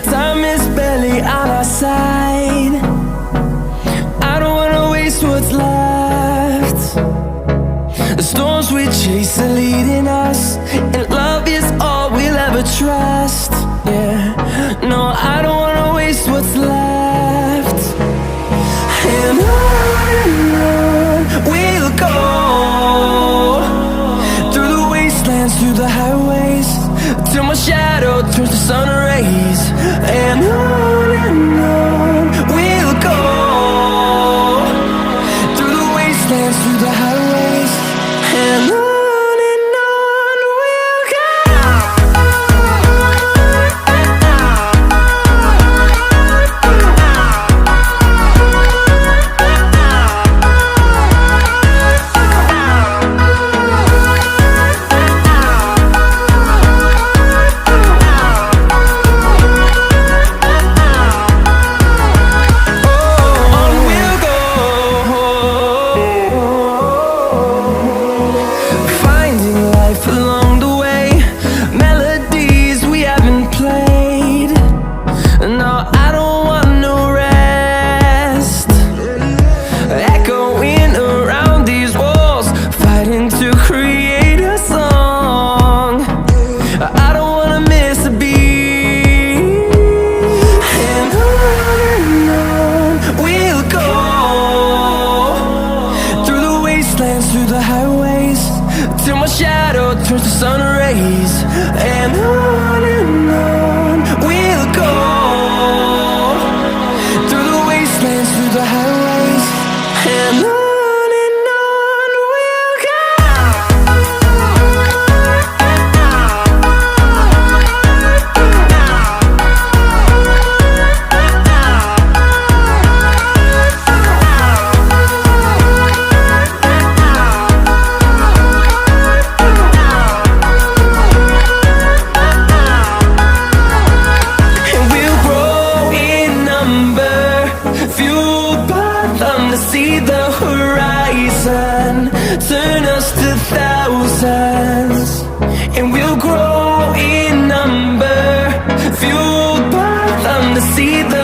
Time is barely on our side. I don't wanna waste what's left. The storms we chase are leading us, and love is all we'll ever trust. Yeah, no, I don't wanna waste what's left. And on we'll go, through the wastelands, through the highways, till my shadow turns to sun rays. And on we'll go, through the wastelands, through the highways, and on we'll go. Through the highways, till my shadow turns to sun rays. And on we'll go, through the wastelands, through the highways, and on we'll go. To see the horizon turn us to thousands, and we'll grow in number, fueled by them to see the